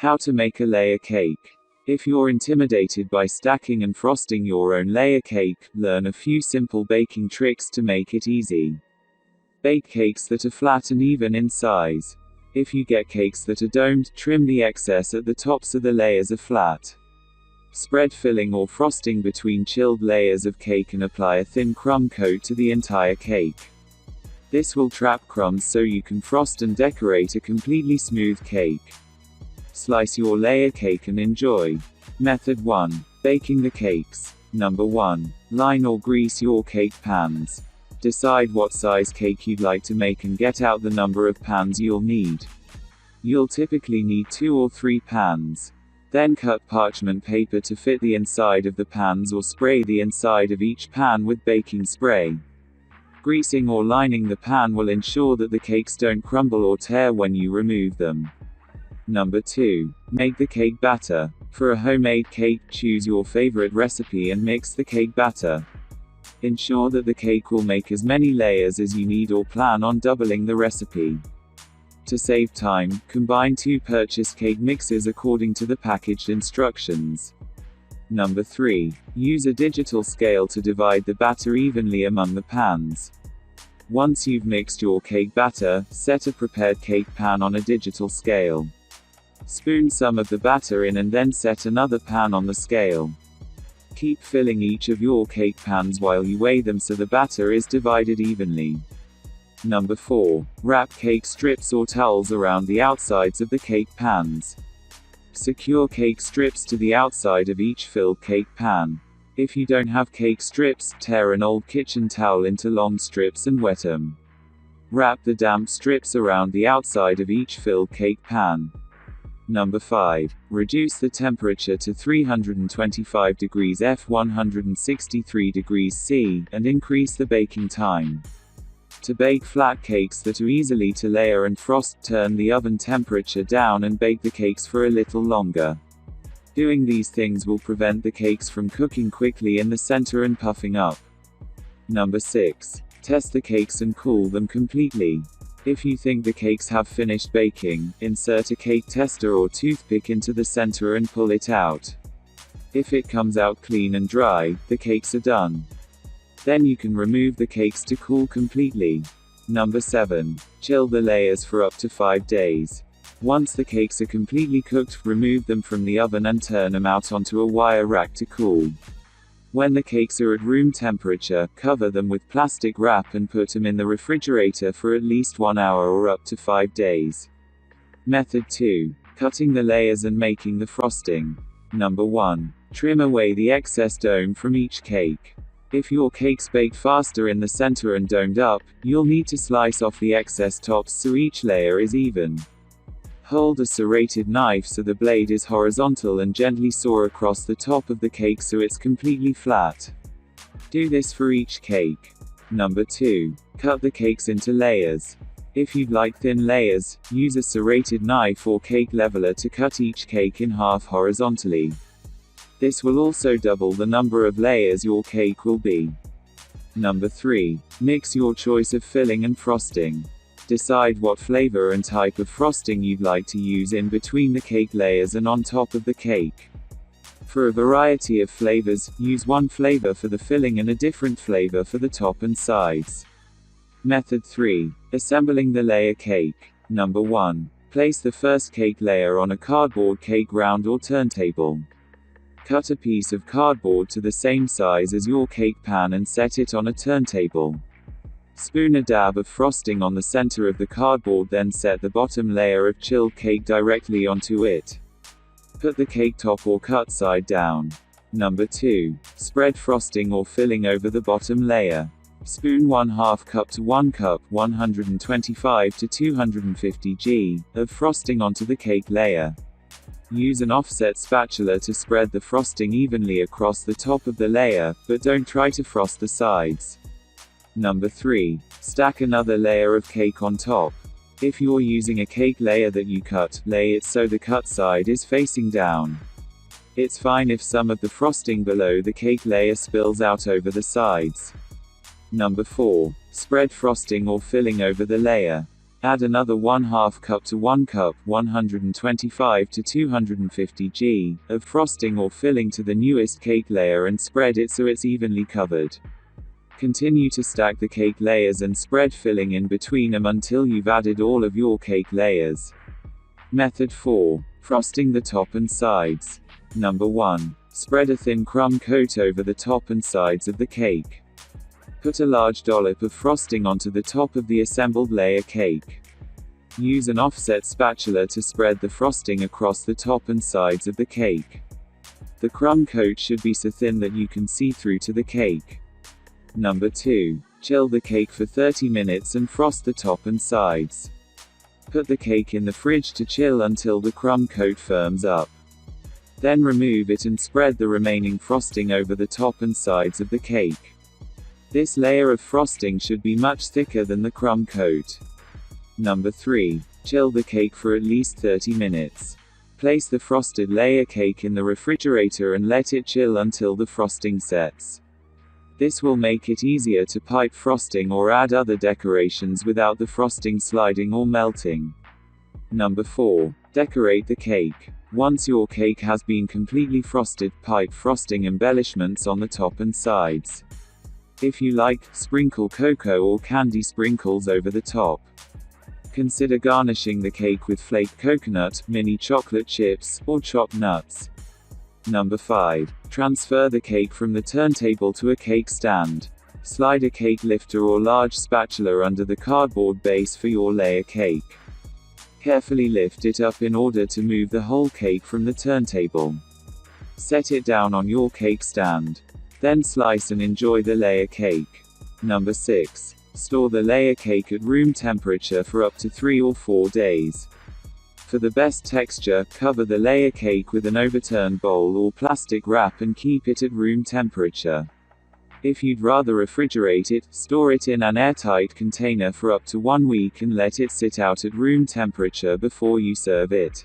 How to make a layer cake. If you're intimidated by stacking and frosting your own layer cake, learn a few simple baking tricks to make it easy. Bake cakes that are flat and even in size. If you get cakes that are domed, trim the excess at the top so the layers are flat. Spread filling or frosting between chilled layers of cake and apply a thin crumb coat to the entire cake. This will trap crumbs so you can frost and decorate a completely smooth cake. Slice your layer cake and enjoy. Method 1. Baking the cakes. Number 1. Line or grease your cake pans. Decide what size cake you'd like to make and get out the number of pans you'll need. You'll typically need 2 or 3 pans. Then cut parchment paper to fit the inside of the pans or spray the inside of each pan with baking spray. Greasing or lining the pan will ensure that the cakes don't crumble or tear when you remove them. Number 2. Make the cake batter. For a homemade cake, choose your favorite recipe and mix the cake batter. Ensure that the cake will make as many layers as you need or plan on doubling the recipe. To save time, combine 2 purchased cake mixes according to the packaged instructions. Number 3. Use a digital scale to divide the batter evenly among the pans. Once you've mixed your cake batter, set a prepared cake pan on a digital scale. Spoon some of the batter in and then set another pan on the scale. Keep filling each of your cake pans while you weigh them so the batter is divided evenly. Number 4. Wrap cake strips or towels around the outsides of the cake pans. Secure cake strips to the outside of each filled cake pan. If you don't have cake strips, tear an old kitchen towel into long strips and wet them. Wrap the damp strips around the outside of each filled cake pan. Number 5. Reduce the temperature to 325 degrees F 163 degrees C, and increase the baking time. To bake flat cakes that are easily to layer and frost, turn the oven temperature down and bake the cakes for a little longer. Doing these things will prevent the cakes from cooking quickly in the center and puffing up. Number 6. Test the cakes and cool them completely. If you think the cakes have finished baking, insert a cake tester or toothpick into the center and pull it out. If it comes out clean and dry, the cakes are done. Then you can remove the cakes to cool completely. Number 7. Chill the layers for up to 5 days. Once the cakes are completely cooked, remove them from the oven and turn them out onto a wire rack to cool. When the cakes are at room temperature, cover them with plastic wrap and put them in the refrigerator for at least 1 hour or up to 5 days. Method 2. Cutting the layers and making the frosting. Number 1. Trim away the excess dome from each cake. If your cakes bake faster in the center and domed up, you'll need to slice off the excess tops so each layer is even. Hold a serrated knife so the blade is horizontal and gently saw across the top of the cake so it's completely flat. Do this for each cake. Number 2. Cut the cakes into layers. If you'd like thin layers, use a serrated knife or cake leveler to cut each cake in half horizontally. This will also double the number of layers your cake will be. Number 3. Mix your choice of filling and frosting. Decide what flavor and type of frosting you'd like to use in between the cake layers and on top of the cake. For a variety of flavors, use one flavor for the filling and a different flavor for the top and sides. Method 3. Assembling the layer cake. Number 1. Place the first cake layer on a cardboard cake round or turntable. Cut a piece of cardboard to the same size as your cake pan and set it on a turntable. Spoon a dab of frosting on the center of the cardboard, then set the bottom layer of chilled cake directly onto it. Put the cake top or cut side down. Number 2. Spread frosting or filling over the bottom layer. Spoon 1/2 cup to 1 cup, 125 to 250 g, of frosting onto the cake layer. Use an offset spatula to spread the frosting evenly across the top of the layer, but don't try to frost the sides. Number 3. Stack another layer of cake on top. If you're using a cake layer that you cut, lay it so the cut side is facing down. It's fine if some of the frosting below the cake layer spills out over the sides. Number 4. Spread frosting or filling over the layer. Add another 1/2 cup to 1 cup, 125 to 250 g, of frosting or filling to the newest cake layer and spread it so it's evenly covered. Continue to stack the cake layers and spread filling in between them until you've added all of your cake layers. Method 4. Frosting the top and sides. Number 1. Spread a thin crumb coat over the top and sides of the cake. Put a large dollop of frosting onto the top of the assembled layer cake. Use an offset spatula to spread the frosting across the top and sides of the cake. The crumb coat should be so thin that you can see through to the cake. Number 2. Chill the cake for 30 minutes and frost the top and sides. Put the cake in the fridge to chill until the crumb coat firms up. Then remove it and spread the remaining frosting over the top and sides of the cake. This layer of frosting should be much thicker than the crumb coat. Number 3. Chill the cake for at least 30 minutes. Place the frosted layer cake in the refrigerator and let it chill until the frosting sets. This will make it easier to pipe frosting or add other decorations without the frosting sliding or melting. Number 4. Decorate the cake. Once your cake has been completely frosted, pipe frosting embellishments on the top and sides. If you like, sprinkle cocoa or candy sprinkles over the top. Consider garnishing the cake with flaked coconut, mini chocolate chips, or chopped nuts. Number 5. Transfer the cake from the turntable to a cake stand. Slide a cake lifter or large spatula under the cardboard base for your layer cake. Carefully lift it up in order to move the whole cake from the turntable. Set it down on your cake stand. Then slice and enjoy the layer cake. Number 6. Store the layer cake at room temperature for up to 3 or 4 days. For the best texture, cover the layer cake with an overturned bowl or plastic wrap and keep it at room temperature. If you'd rather refrigerate it, store it in an airtight container for up to 1 week and let it sit out at room temperature before you serve it.